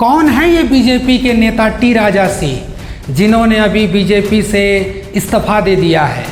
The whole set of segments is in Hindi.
कौन है ये बीजेपी के नेता टी राजा सिंह, जिन्होंने अभी बीजेपी से इस्तीफा दे दिया है।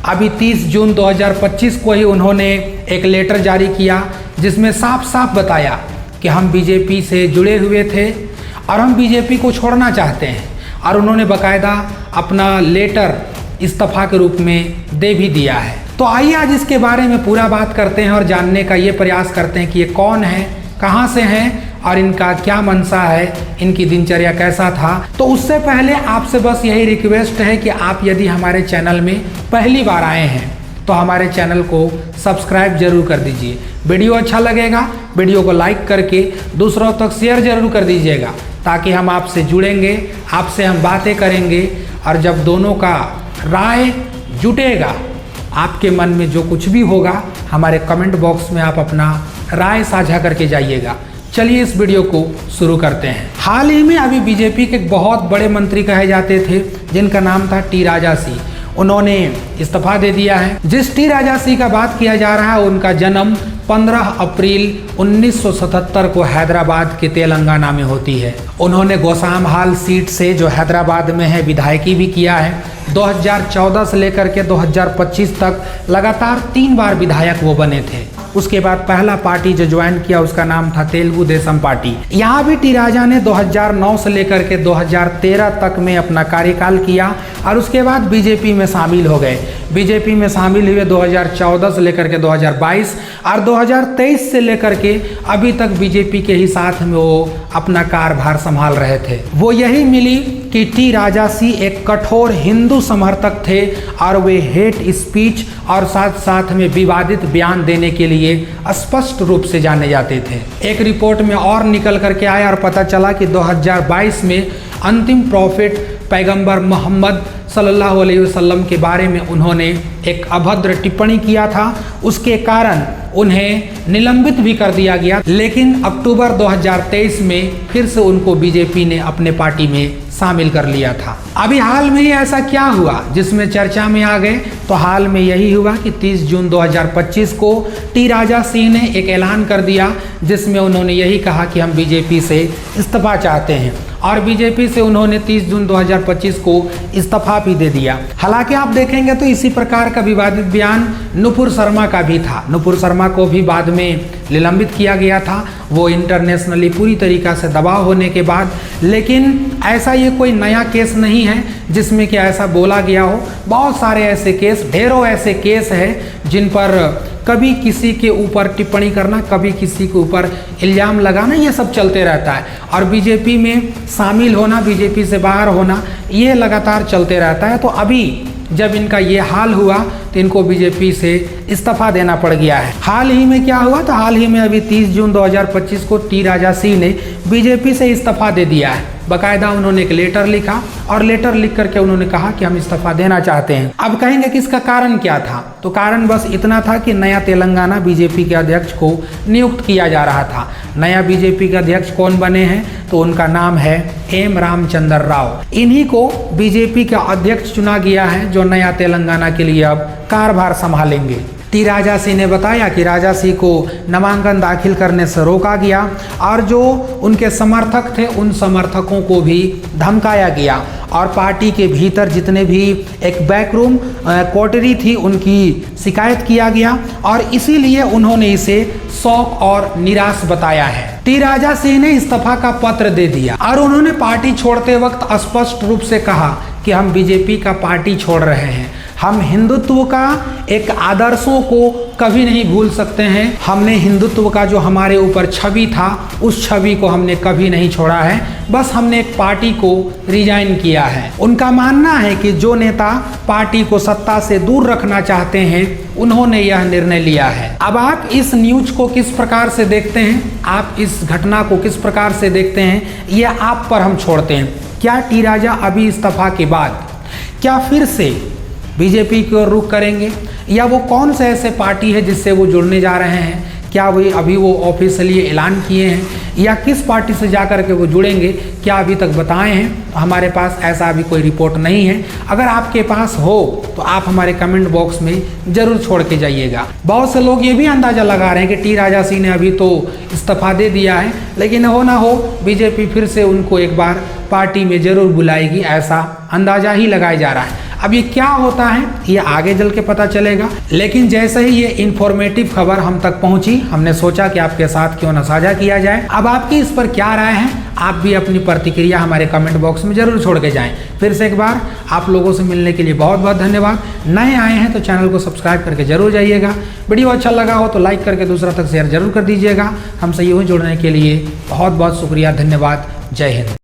अभी 30 जून 2025 को ही उन्होंने एक लेटर जारी किया जिसमें साफ साफ बताया कि हम बीजेपी से जुड़े हुए थे और हम बीजेपी को छोड़ना चाहते हैं, और उन्होंने बाकायदा अपना लेटर इस्तीफा के रूप में दे भी दिया है। तो आइए आज इसके बारे में पूरा बात करते हैं और जानने का ये प्रयास करते हैं कि ये कौन है, कहाँ से हैं और इनका क्या मंशा है, इनकी दिनचर्या कैसा था। तो उससे पहले आपसे बस यही रिक्वेस्ट है कि आप यदि हमारे चैनल में पहली बार आए हैं तो हमारे चैनल को सब्सक्राइब जरूर कर दीजिए। वीडियो अच्छा लगेगा वीडियो को लाइक करके दूसरों तक शेयर जरूर कर दीजिएगा, ताकि हम आपसे जुड़ेंगे, आपसे हम बातें करेंगे, और जब दोनों का राय जुटेगा, आपके मन में जो कुछ भी होगा हमारे कमेंट बॉक्स में आप अपना राय साझा करके जाइएगा। चलिए इस वीडियो को शुरू करते हैं। हाल ही में अभी बीजेपी के बहुत बड़े मंत्री कहे जाते थे जिनका नाम था टी राजा सिंह, उन्होंने इस्तीफा दे दिया है। जिस टी राजा सिंह का बात किया जा रहा है उनका जन्म 15 अप्रैल 1977 को हैदराबाद के तेलंगाना में होती है। उन्होंने गोसामहाल सीट से जो हैदराबाद में है विधायकी भी किया है। 2014 से लेकर के 2025 तक लगातार 3 बार विधायक वो बने थे। उसके बाद पहला पार्टी जो ज्वाइन किया उसका नाम था तेलुगु देशम पार्टी। यहाँ भी टी राजा ने 2009 से लेकर के 2013 तक में अपना कार्यकाल किया और उसके बाद बीजेपी में शामिल हो गए। बीजेपी में शामिल हुए 2014 से लेकर के 2022 और 2023 से लेकर के अभी तक बीजेपी के ही साथ में वो अपना कार्यभार संभाल रहे थे। वो यही मिली कि टी राजा सिंह एक कठोर हिंदू समर्थक थे और वे हेट स्पीच और साथ साथ में विवादित बयान देने के लिए स्पष्ट रूप से जाने जाते थे। एक रिपोर्ट में और निकल करके आया और पता चला कि 2022 में अंतिम प्रॉफिट पैगंबर मोहम्मद सल्लल्लाहु अलैहि वसल्लम के बारे में उन्होंने एक अभद्र टिप्पणी किया था। उसके कारण उन्हें निलंबित भी कर दिया गया, लेकिन अक्टूबर 2023 में फिर से उनको बीजेपी ने अपने पार्टी में शामिल कर लिया था। अभी हाल में ही ऐसा क्या हुआ जिसमें चर्चा में आ गए, तो हाल में यही हुआ कि 30 जून 2025 को टी राजा सिंह ने एक ऐलान कर दिया जिसमें उन्होंने यही कहा कि हम बीजेपी से इस्तीफा चाहते हैं, और बीजेपी से उन्होंने 30 जून 2025 को इस्तीफा भी दे दिया। हालांकि आप देखेंगे तो इसी प्रकार का विवादित बयान नुपुर शर्मा का भी था। नुपुर शर्मा को भी बाद में निलंबित किया गया था, वो इंटरनेशनली पूरी तरीक़ा से दबाव होने के बाद। लेकिन ऐसा ये कोई नया केस नहीं है जिसमें कि ऐसा बोला गया हो। बहुत सारे ऐसे केस, ढेरों ऐसे केस हैं जिन पर कभी किसी के ऊपर टिप्पणी करना, कभी किसी के ऊपर इल्ज़ाम लगाना, ये सब चलते रहता है। और बीजेपी में शामिल होना, बीजेपी से बाहर होना, ये लगातार चलते रहता है। तो अभी जब इनका ये हाल हुआ तो इनको बीजेपी से इस्तीफा देना पड़ गया है। हाल ही में क्या हुआ, तो हाल ही में अभी 30 जून 2025 को टी राजा सिंह ने बीजेपी से इस्तीफा दे दिया है। बाकायदा उन्होंने एक लेटर लिखा और लेटर लिख करके उन्होंने कहा कि हम इस्तीफा देना चाहते हैं। अब कहेंगे कि इसका कारण क्या था, तो कारण बस इतना था कि नया तेलंगाना बीजेपी के अध्यक्ष को नियुक्त किया जा रहा था। नया बीजेपी के अध्यक्ष कौन बने हैं, तो उनका नाम है एम रामचंद्र राव। इन्हीं को बीजेपी का अध्यक्ष चुना गया है जो नया तेलंगाना के लिए अब कार्यभार संभालेंगे। टी राजा सिंह ने बताया कि राजा सिंह को नामांकन दाखिल करने से रोका गया और जो उनके समर्थक थे उन समर्थकों को भी धमकाया गया, और पार्टी के भीतर जितने भी एक बैकरूम कोटरी थी उनकी शिकायत किया गया, और इसीलिए उन्होंने इसे शौक और निराश बताया है। टी राजा सिंह ने इस्तीफा का पत्र दे दिया और उन्होंने पार्टी छोड़ते वक्त स्पष्ट रूप से कहा कि हम बीजेपी का पार्टी छोड़ रहे हैं। हम हिंदुत्व का एक आदर्शों को कभी नहीं भूल सकते हैं। हमने हिंदुत्व का जो हमारे ऊपर छवि था उस छवि को हमने कभी नहीं छोड़ा है, बस हमने एक पार्टी को रिजाइन किया है। उनका मानना है कि जो नेता पार्टी को सत्ता से दूर रखना चाहते हैं उन्होंने यह निर्णय लिया है। अब आप इस न्यूज़ को किस प्रकार से देखते हैं, आप इस घटना को किस प्रकार से देखते हैं, यह आप पर हम छोड़ते हैं। क्या टी राजा अभी इस्तीफा के बाद क्या फिर से बीजेपी की ओर रुख करेंगे, या वो कौन से ऐसे पार्टी है जिससे वो जुड़ने जा रहे हैं, क्या अभी वो ऑफिशियली ऐलान किए हैं या किस पार्टी से जा कर के वो जुड़ेंगे, क्या अभी तक बताए हैं? हमारे पास ऐसा अभी कोई रिपोर्ट नहीं है। अगर आपके पास हो तो आप हमारे कमेंट बॉक्स में ज़रूर छोड़ के जाइएगा। बहुत से लोग ये भी अंदाज़ा लगा रहे हैं कि टी राजा सिंह ने अभी तो इस्तीफा दे दिया है, लेकिन हो ना हो बीजेपी फिर से उनको एक बार पार्टी में ज़रूर बुलाएगी, ऐसा अंदाज़ा ही लगाया जा रहा है। अब ये क्या होता है ये आगे चल के पता चलेगा, लेकिन जैसे ही ये इन्फॉर्मेटिव खबर हम तक पहुंची, हमने सोचा कि आपके साथ क्यों ना साझा किया जाए। अब आपकी इस पर क्या राय है, आप भी अपनी प्रतिक्रिया हमारे कमेंट बॉक्स में जरूर छोड़ के जाएं। फिर से एक बार आप लोगों से मिलने के लिए बहुत बहुत धन्यवाद। नए आए हैं तो चैनल को सब्सक्राइब करके जरूर जाइएगा। वीडियो अच्छा लगा हो तो लाइक करके दूसरा तक शेयर जरूर कर दीजिएगा। हमसे यूं जुड़ने के लिए बहुत बहुत शुक्रिया, धन्यवाद। जय हिंद।